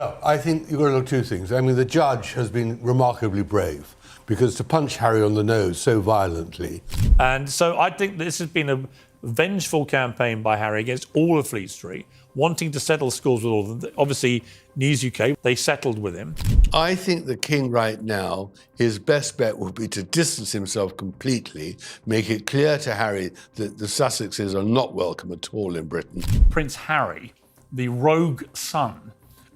I think you've got to look at two things. I mean, the judge has been remarkably brave, because to punch Harry on the nose so violently. And so I think this has been a vengeful campaign by Harry against all of Fleet Street, wanting to settle scores with all of them. Obviously, News UK, they settled with him. I think the king right now, his best bet would be to distance himself completely, make it clear to Harry that the Sussexes are not welcome at all in Britain. Prince Harry, the rogue son,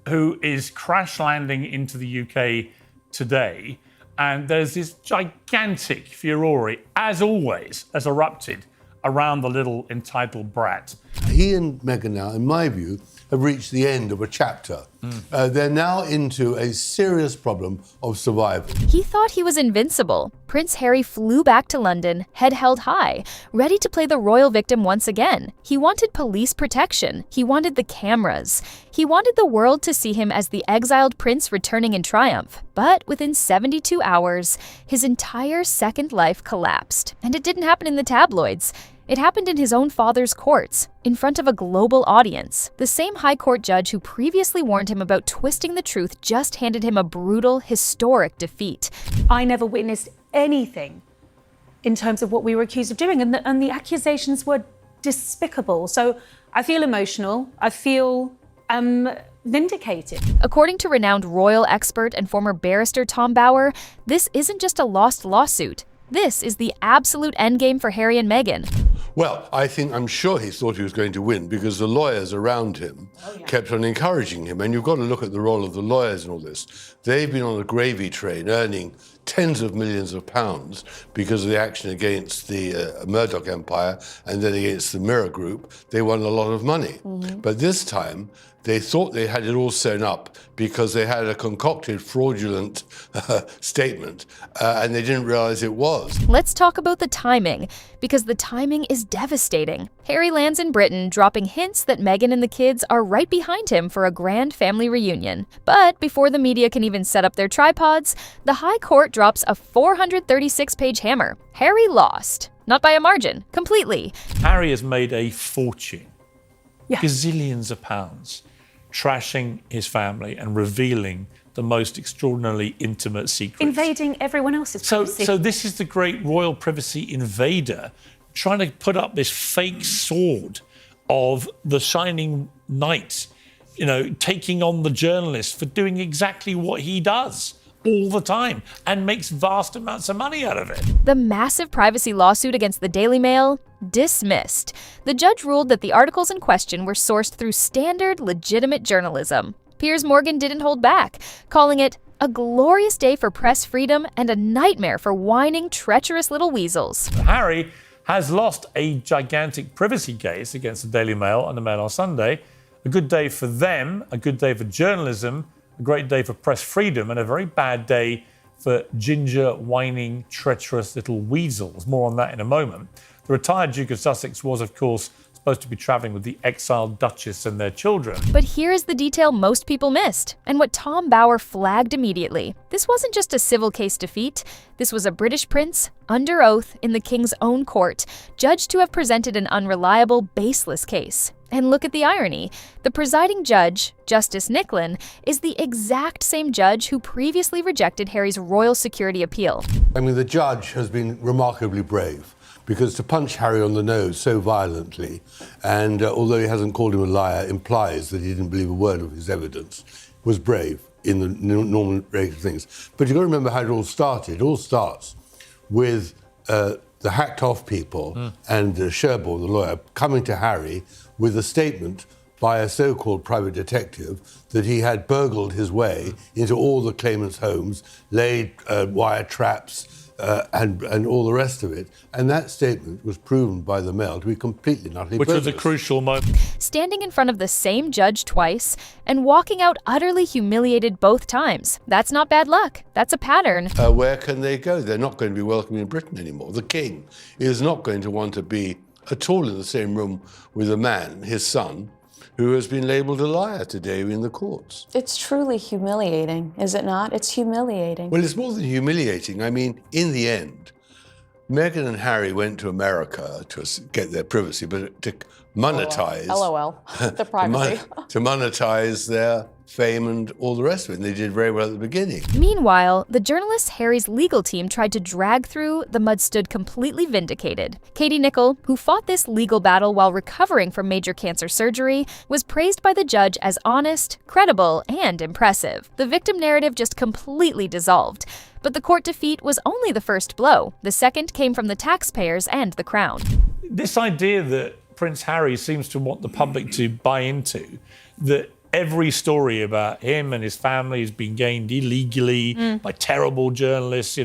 who is crash landing into the UK today, and there's this gigantic furore, as always, has erupted around the little entitled brat. He and Meghan now, in my view, have reached the end of a chapter. They're now into a serious problem of survival. He thought he was invincible. Prince Harry flew back to London, head held high, ready to play the royal victim once again. He wanted police protection. He wanted the cameras. He wanted the world to see him as the exiled prince returning in triumph. But within 72 hours, his entire second life collapsed. And it didn't happen in the tabloids. It happened in his own father's courts, in front of a global audience. The same High Court judge who previously warned him about twisting the truth just handed him a brutal, historic defeat. I never witnessed anything in terms of what we were accused of doing, and the accusations were despicable. So I feel emotional. I feel vindicated. According to renowned royal expert and former barrister Tom Bower, this isn't just a lost lawsuit. This is the absolute endgame for Harry and Meghan. Well, I'm sure he thought he was going to win, because the lawyers around him kept on encouraging him. And you've got to look at the role of the lawyers in all this. They've been on a gravy train earning tens of millions of pounds because of the action against the Murdoch empire and then against the Mirror Group. They won a lot of money. But this time, they thought they had it all sewn up because they had a concocted fraudulent statement, and they didn't realize it was. Let's talk about the timing, because the timing is devastating. Harry lands in Britain, dropping hints that Meghan and the kids are right behind him for a grand family reunion. But before the media can even set up their tripods, the High Court drops a 436-page hammer. Harry lost. Not by a margin, completely. Harry has made a fortune, gazillions of pounds, trashing his family and revealing the most extraordinarily intimate secrets. Invading everyone else's privacy. So this is the great royal privacy invader trying to put up this fake sword of the Shining Knight, taking on the journalist for doing exactly what he does all the time and makes vast amounts of money out of it. The massive privacy lawsuit against the Daily Mail? Dismissed. The judge ruled that the articles in question were sourced through standard, legitimate journalism. Piers Morgan didn't hold back, calling it a glorious day for press freedom and a nightmare for whining, treacherous little weasels. Harry has lost a gigantic privacy case against the Daily Mail and the Mail on Sunday. A good day for them, a good day for journalism, a great day for press freedom, and a very bad day for ginger, whining, treacherous little weasels. More on that in a moment. The retired Duke of Sussex was, of course, supposed to be travelling with the exiled Duchess and their children. But here is the detail most people missed, and what Tom Bower flagged immediately. This wasn't just a civil case defeat. This was a British prince, under oath in the king's own court, judged to have presented an unreliable, baseless case. And look at the irony. The presiding judge, Justice Nicklin, is the exact same judge who previously rejected Harry's royal security appeal. I mean, the judge has been remarkably brave, because to punch Harry on the nose so violently, and although he hasn't called him a liar, implies that he didn't believe a word of his evidence, was brave in the normal rate of things. But you've got to remember how it all started. It all starts with the hacked-off people and Sherborne, the lawyer, coming to Harry with a statement by a so-called private detective that he had burgled his way into all the claimants' homes, laid wire traps, and all the rest of it. And that statement was proven by the Mail to be completely and utterly bogus. Which was a crucial moment. Standing in front of the same judge twice and walking out utterly humiliated both times. That's not bad luck. That's a pattern. Where can they go? They're not going to be welcome in Britain anymore. The king is not going to want to be at all in the same room with a man, his son, who has been labelled a liar today in the courts. It's truly humiliating, is it not? It's humiliating. Well, it's more than humiliating. I mean, in the end, Meghan and Harry went to America to get their privacy, but to monetize... LOL. The privacy. to monetize their fame and all the rest of it. And they did very well at the beginning. Meanwhile, the journalist Harry's legal team tried to drag through, the mud stood completely vindicated. Katie Nicholl, who fought this legal battle while recovering from major cancer surgery, was praised by the judge as honest, credible, and impressive. The victim narrative just completely dissolved. But the court defeat was only the first blow. The second came from the taxpayers and the Crown. This idea that Prince Harry seems to want the public to buy into, that every story about him and his family has been gained illegally by terrible journalists,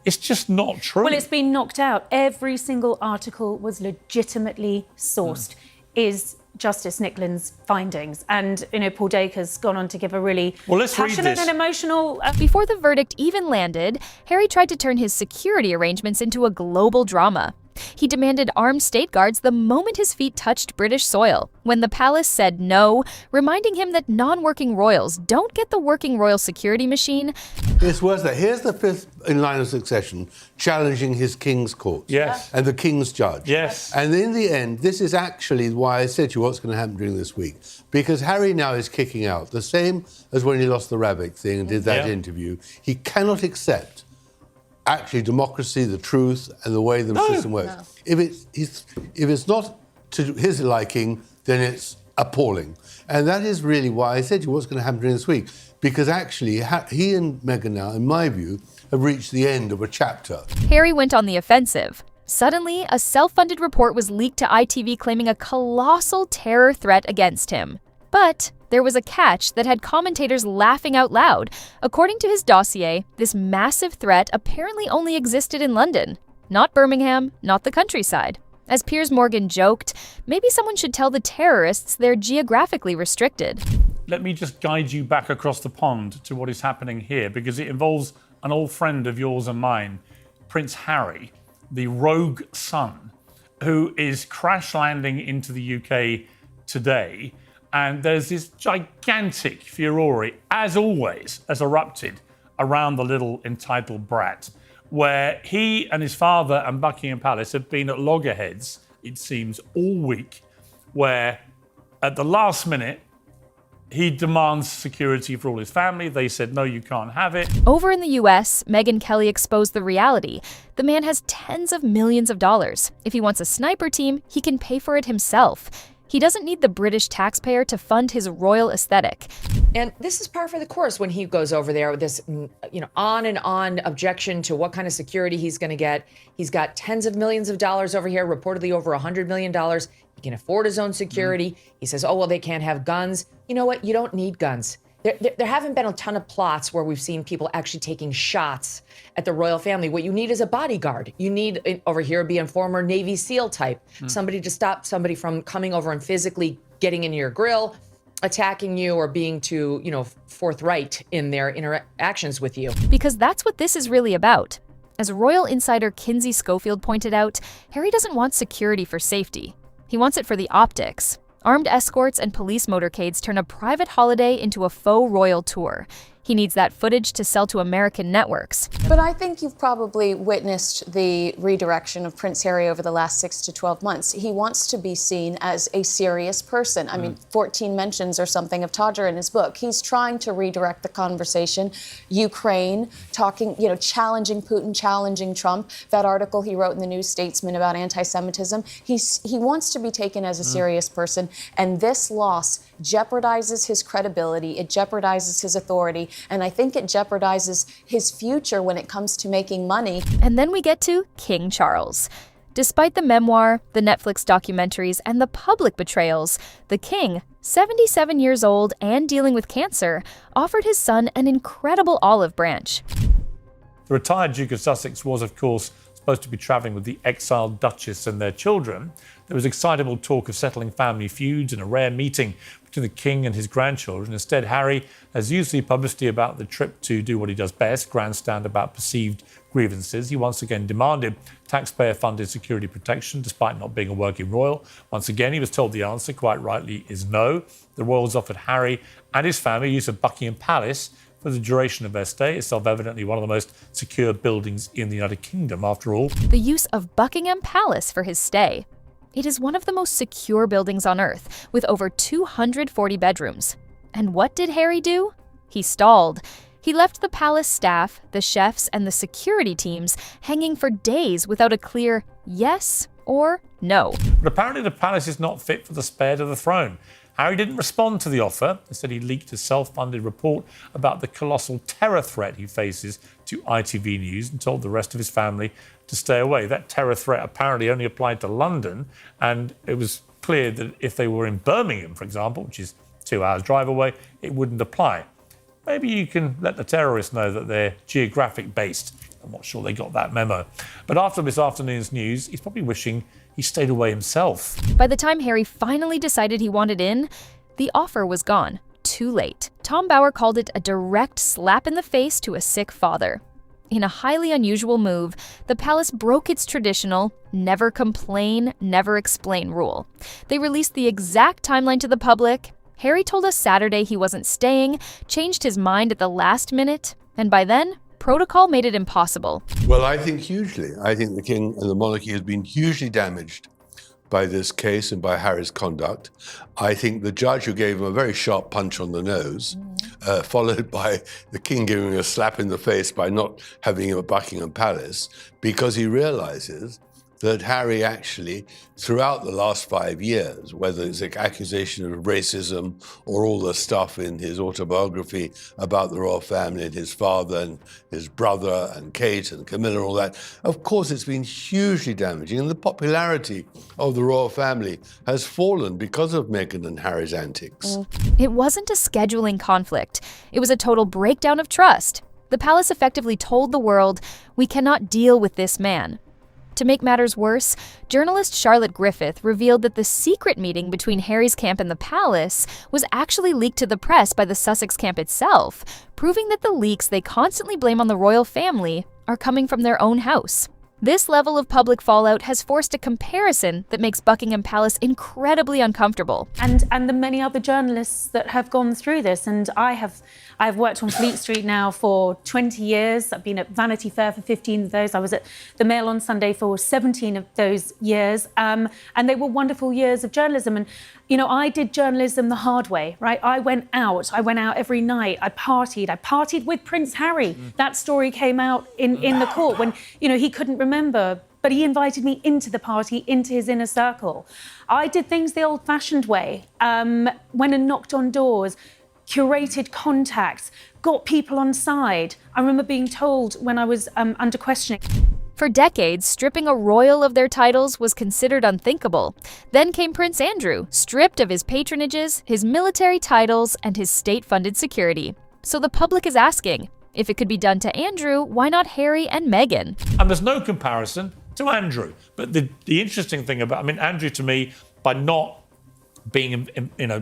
it's just not true. Well, it's been knocked out. Every single article was legitimately sourced, is Justice Nicklin's findings. And, Paul Dacre's gone on to give a really passionate and emotional... Before the verdict even landed, Harry tried to turn his security arrangements into a global drama. He demanded armed state guards the moment his feet touched British soil, when the palace said no, reminding him that non-working royals don't get the working royal security machine. It's worse than that. Here's the fifth in line of succession challenging his king's court. Yes. And the king's judge. Yes. And in the end, this is actually why I said to you what's going to happen during this week. Because Harry now is kicking out, the same as when he lost the rabbit thing and did that interview. He cannot accept actually democracy, the truth, and the way the system works. No. If it's not to his liking, then it's appalling. And that is really why I said to you what's going to happen during this week. Because actually, he and Meghan now, in my view, have reached the end of a chapter. Harry went on the offensive. Suddenly, a self-funded report was leaked to ITV claiming a colossal terror threat against him. But there was a catch that had commentators laughing out loud. According to his dossier, this massive threat apparently only existed in London, not Birmingham, not the countryside. As Piers Morgan joked, maybe someone should tell the terrorists they're geographically restricted. Let me just guide you back across the pond to what is happening here, because it involves an old friend of yours and mine, Prince Harry, the rogue son, who is crash landing into the UK today. And there's this gigantic furore, as always, has erupted around the little entitled brat, where he and his father and Buckingham Palace have been at loggerheads, it seems, all week, where at the last minute, he demands security for all his family. They said, no, you can't have it. Over in the US, Megyn Kelly exposed the reality. The man has tens of millions of dollars. If he wants a sniper team, he can pay for it himself. He doesn't need the British taxpayer to fund his royal aesthetic. And this is par for the course when he goes over there with this, on and on objection to what kind of security he's going to get. He's got tens of millions of dollars over here, reportedly over $100 million. He can afford his own security. He says, oh, well, they can't have guns. You know what? You don't need guns. There haven't been a ton of plots where we've seen people actually taking shots at the royal family. What you need is a bodyguard. You need, over here, be a former Navy SEAL type, somebody to stop somebody from coming over and physically getting into your grill, attacking you, or being too, forthright in their interactions with you. Because that's what this is really about. As royal insider Kinsey Schofield pointed out, Harry doesn't want security for safety. He wants it for the optics. Armed escorts and police motorcades turn a private holiday into a faux royal tour. He needs that footage to sell to American networks. But I think you've probably witnessed the redirection of Prince Harry over the last 6 to 12 months. He wants to be seen as a serious person. I mean, 14 mentions or something of Todger in his book. He's trying to redirect the conversation. Ukraine, talking, challenging Putin, challenging Trump. That article he wrote in the New Statesman about anti-Semitism. He wants to be taken as a serious person, and this loss jeopardizes his credibility, it jeopardizes his authority, and I think it jeopardizes his future when it comes to making money. And then we get to King Charles. Despite the memoir, the Netflix documentaries, and the public betrayals, the king, 77 years old and dealing with cancer, offered his son an incredible olive branch. The retired Duke of Sussex was, of course, supposed to be travelling with the exiled Duchess and their children. There was excitable talk of settling family feuds and a rare meeting between the king and his grandchildren. Instead, Harry has used the publicity about the trip to do what he does best, grandstand about perceived grievances. He once again demanded taxpayer-funded security protection, despite not being a working royal. Once again, he was told the answer, quite rightly, is no. The royals offered Harry and his family use of Buckingham Palace for the duration of their stay. It's self-evidently one of the most secure buildings in the United Kingdom, after all. The use of Buckingham Palace for his stay. It is one of the most secure buildings on Earth, with over 240 bedrooms. And what did Harry do? He stalled. He left the palace staff, the chefs, and the security teams hanging for days without a clear yes or no. But apparently the palace is not fit for the spare to the throne. Harry didn't respond to the offer. Instead, he leaked a self-funded report about the colossal terror threat he faces to ITV News and told the rest of his family to stay away. That terror threat apparently only applied to London, and it was clear that if they were in Birmingham, for example, which is 2 hours drive away, it wouldn't apply. Maybe you can let the terrorists know that they're geographic based. I'm not sure they got that memo. But after this afternoon's news, he's probably wishing he stayed away himself. By the time Harry finally decided he wanted in, the offer was gone. Too late. Tom Bower called it a direct slap in the face to a sick father. In a highly unusual move, the palace broke its traditional never complain, never explain rule. They released the exact timeline to the public. Harry told us Saturday he wasn't staying, changed his mind at the last minute, and by then, protocol made it impossible. Well, I think hugely. I think the king and the monarchy has been hugely damaged by this case and by Harry's conduct. I think the judge who gave him a very sharp punch on the nose, followed by the king giving him a slap in the face by not having him at Buckingham Palace, because he realizes that Harry actually, throughout the last 5 years, whether it's an accusation of racism or all the stuff in his autobiography about the royal family and his father and his brother and Kate and Camilla and all that, of course it's been hugely damaging. And the popularity of the royal family has fallen because of Meghan and Harry's antics. It wasn't a scheduling conflict. It was a total breakdown of trust. The palace effectively told the world, we cannot deal with this man. To make matters worse, journalist Charlotte Griffith revealed that the secret meeting between Harry's camp and the palace was actually leaked to the press by the Sussex camp itself, proving that the leaks they constantly blame on the royal family are coming from their own house. This level of public fallout has forced a comparison that makes Buckingham Palace incredibly uncomfortable. And the many other journalists that have gone through this. And I've worked on Fleet Street now for 20 years. I've been at Vanity Fair for 15 of those. I was at the Mail on Sunday for 17 of those years. And they were wonderful years of journalism. And, you know, I did journalism the hard way, right? I went out every night. I partied with Prince Harry. That story came out in the court when, you know, he couldn't remember, but he invited me into the party, into his inner circle. I did things the old-fashioned way, went and knocked on doors, curated contacts, got people on side. I remember being told when I was under questioning. For decades, stripping a royal of their titles was considered unthinkable. Then came Prince Andrew, stripped of his patronages, his military titles, and his state-funded security. So the public is asking, if it could be done to Andrew, why not Harry and Meghan? And there's no comparison to Andrew. But the interesting thing about, Andrew to me, by not being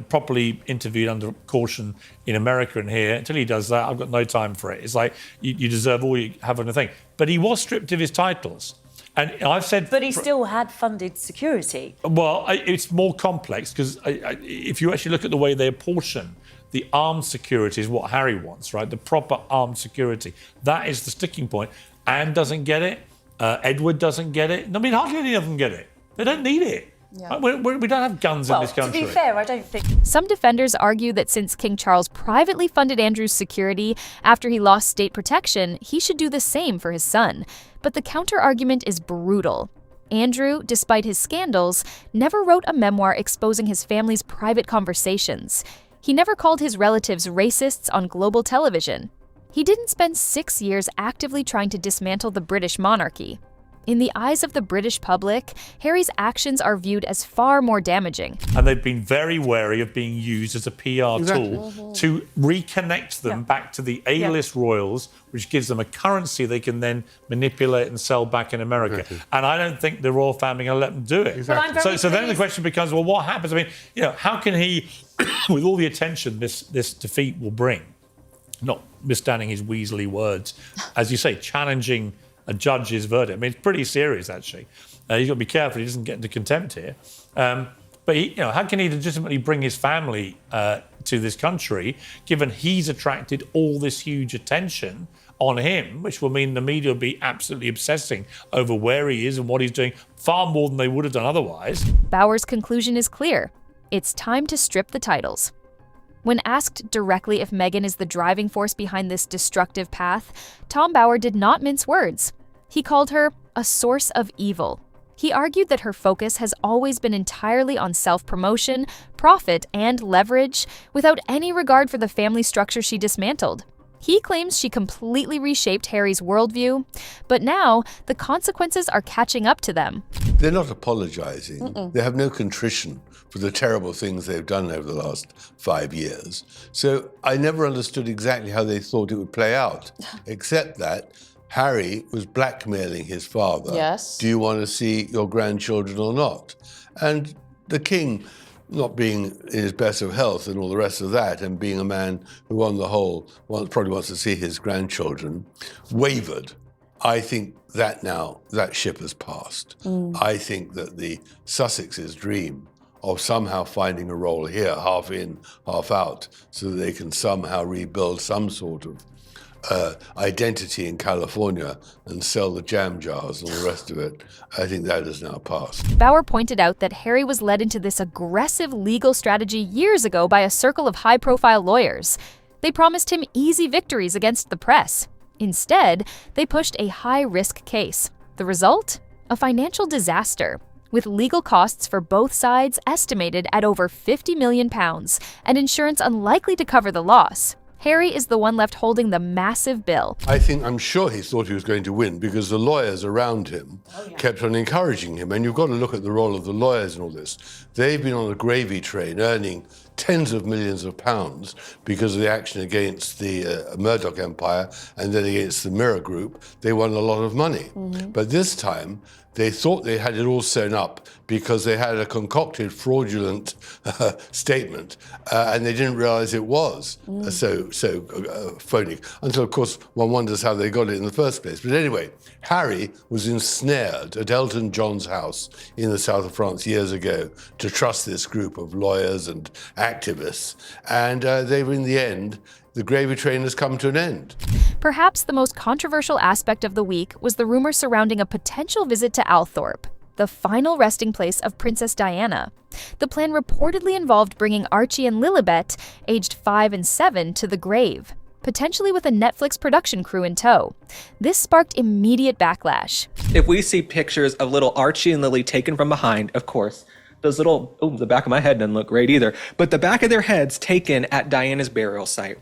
properly interviewed under caution in America and here, until he does that, I've got no time for it. It's like, you deserve all you have on the thing. But he was stripped of his titles. And I've said... But he still had funded security. Well, it's more complex, because if you actually look at the way they apportion the armed security is what Harry wants, right? The proper armed security. That is the sticking point. Anne doesn't get it. Edward doesn't get it. Hardly any of them get it. They don't need it. Yeah. We don't have guns in this country. To be fair, I don't think... Some defenders argue that since King Charles privately funded Andrew's security after he lost state protection, he should do the same for his son. But the counter-argument is brutal. Andrew, despite his scandals, never wrote a memoir exposing his family's private conversations. He never called his relatives racists on global television. He didn't spend 6 years actively trying to dismantle the British monarchy. In the eyes of the British public, Harry's actions are viewed as far more damaging. And they've been very wary of being used as a PR tool to reconnect them back to the A-list royals, which gives them a currency they can then manipulate and sell back in America. Exactly. And I don't think the royal family are going to let them do it. Exactly. So then the question becomes, well, what happens? How can he, with all the attention this defeat will bring, notwithstanding his Weasley words, as you say, challenging a judge's verdict. It's pretty serious, actually. He's got to be careful he doesn't get into contempt here. But how can he legitimately bring his family to this country, given he's attracted all this huge attention on him, which will mean the media will be absolutely obsessing over where he is and what he's doing, far more than they would have done otherwise. Bower's conclusion is clear. It's time to strip the titles. When asked directly if Meghan is the driving force behind this destructive path, Tom Bauer did not mince words. He called her a source of evil. He argued that her focus has always been entirely on self-promotion, profit, and leverage, without any regard for the family structure she dismantled. He claims she completely reshaped Harry's worldview, but now the consequences are catching up to them. They're not apologizing. They have no contrition for the terrible things they've done over the last 5 years. So I never understood exactly how they thought it would play out, except that Harry was blackmailing his father. Yes. Do you want to see your grandchildren or not? And the king, not being in his best of health and all the rest of that, and being a man who on the whole probably wants to see his grandchildren, wavered. I think that now, that ship has passed. I think that the Sussex's dream of somehow finding a role here, half in, half out, so that they can somehow rebuild some sort of identity in California and sell the jam jars and all the rest of it, I think that has now passed. Bauer pointed out that Harry was led into this aggressive legal strategy years ago by a circle of high-profile lawyers. They promised him easy victories against the press. Instead, they pushed a high-risk case. The result? A financial disaster, with legal costs for both sides estimated at over £50 million and insurance unlikely to cover the loss. Harry is the one left holding the massive bill. I'm sure he thought he was going to win because the lawyers around him kept on encouraging him. And you've got to look at the role of the lawyers in all this. They've been on a gravy train earning tens of millions of pounds because of the action against the Murdoch empire and then against the Mirror Group. They won a lot of money. But this time, they thought they had it all sewn up because they had a concocted fraudulent statement, and they didn't realize it was so phony. Until, of course, one wonders how they got it in the first place. But anyway, Harry was ensnared at Elton John's house in the south of France years ago to trust this group of lawyers and activists. And they were, in the end, the gravy train has come to an end. Perhaps the most controversial aspect of the week was the rumor surrounding a potential visit to Althorpe, the final resting place of Princess Diana. The plan reportedly involved bringing Archie and Lilibet, aged 5 and 7, to the grave, potentially with a Netflix production crew in tow. This sparked immediate backlash. If we see pictures of little Archie and Lily taken from behind, of course, those little, the back of my head doesn't look great either, but the back of their heads taken at Diana's burial site.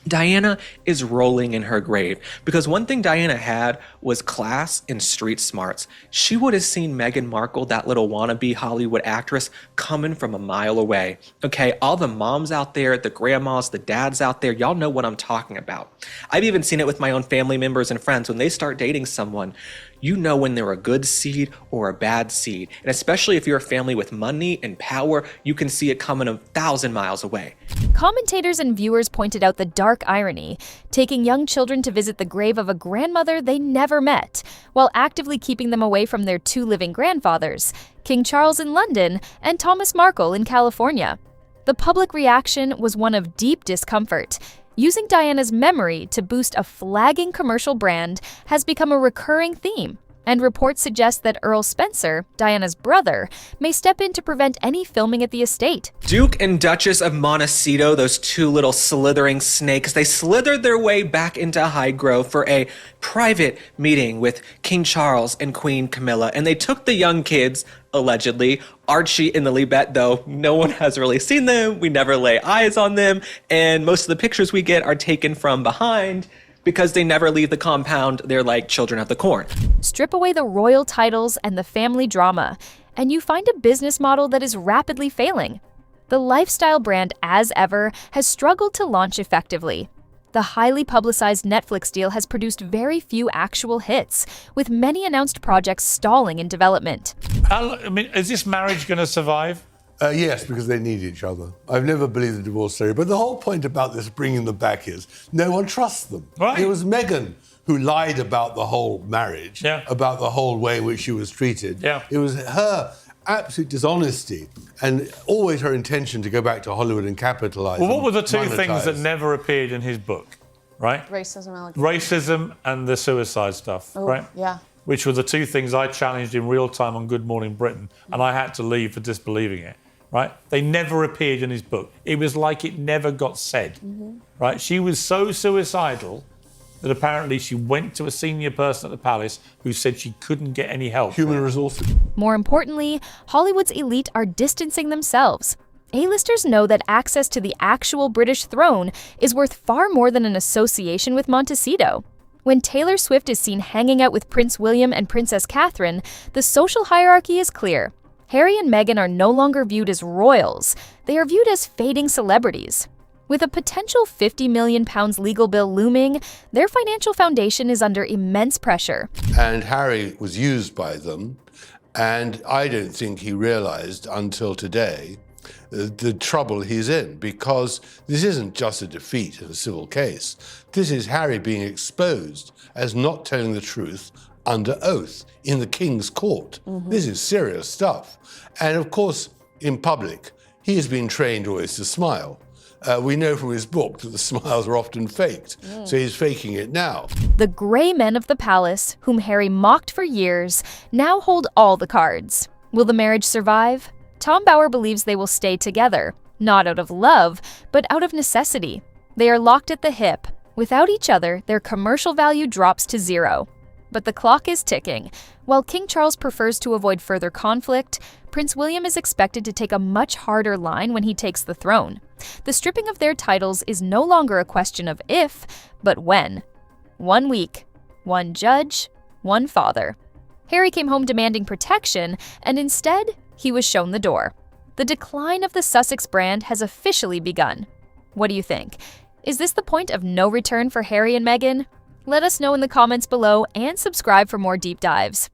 Diana is rolling in her grave because one thing Diana had was class and street smarts. She would have seen Meghan Markle, that little wannabe Hollywood actress, coming from a mile away. Okay, all the moms out there, the grandmas, the dads out there, y'all know what I'm talking about. I've even seen it with my own family members and friends. When they start dating someone, you know when they're a good seed or a bad seed. And especially if you're a family with money and power, you can see it coming 1,000 miles away. Commentators and viewers pointed out the dark irony, taking young children to visit the grave of a grandmother they never met, while actively keeping them away from their 2 living grandfathers, King Charles in London and Thomas Markle in California. The public reaction was one of deep discomfort. Using Diana's memory to boost a flagging commercial brand has become a recurring theme, and reports suggest that Earl Spencer, Diana's brother, may step in to prevent any filming at the estate. Duke and Duchess of Montecito, those 2 little slithering snakes, they slithered their way back into Highgrove for a private meeting with King Charles and Queen Camilla, and they took the young kids, allegedly, Archie and Lilibet, though no one has really seen them, we never lay eyes on them, and most of the pictures we get are taken from behind because they never leave the compound. They're like children of the corn. Strip away the royal titles and the family drama, and you find a business model that is rapidly failing. The lifestyle brand, as ever, has struggled to launch effectively. The highly publicized Netflix deal has produced very few actual hits, with many announced projects stalling in development. Is this marriage going to survive? Yes, because they need each other. I've never believed the divorce theory, but the whole point about this bringing them back is no one trusts them. Right. It was Meghan who lied about the whole marriage, Yeah. about the whole way in which she was treated. Yeah. It was her absolute dishonesty and always her intention to go back to Hollywood and capitalize. Well, what were the 2 monetize. things that never appeared in his book, right? Racism, Racism and the suicide stuff, right? Yeah. Which were the 2 things I challenged in real time on Good Morning Britain, and I had to leave for disbelieving it, right? They never appeared in his book. It was like it never got said, right? She was so suicidal that apparently she went to a senior person at the palace who said she couldn't get any help. Human resources. More importantly, Hollywood's elite are distancing themselves. A-listers know that access to the actual British throne is worth far more than an association with Montecito. When Taylor Swift is seen hanging out with Prince William and Princess Catherine, the social hierarchy is clear. Harry and Meghan are no longer viewed as royals. They are viewed as fading celebrities. With a potential £50 million legal bill looming, their financial foundation is under immense pressure. And Harry was used by them, and I don't think he realized until today the trouble he's in, because this isn't just a defeat in a civil case. This is Harry being exposed as not telling the truth under oath in the King's court. This is serious stuff. And of course, in public, he has been trained always to smile. We know from his book that the smiles are often faked, so he's faking it now. The grey men of the palace, whom Harry mocked for years, now hold all the cards. Will the marriage survive? Tom Bauer believes they will stay together, not out of love, but out of necessity. They are locked at the hip. Without each other, their commercial value drops to zero. But the clock is ticking. While King Charles prefers to avoid further conflict, Prince William is expected to take a much harder line when he takes the throne. The stripping of their titles is no longer a question of if, but when. 1 week, one judge, one father. Harry came home demanding protection, and instead, he was shown the door. The decline of the Sussex brand has officially begun. What do you think? Is this the point of no return for Harry and Meghan? Let us know in the comments below and subscribe for more deep dives.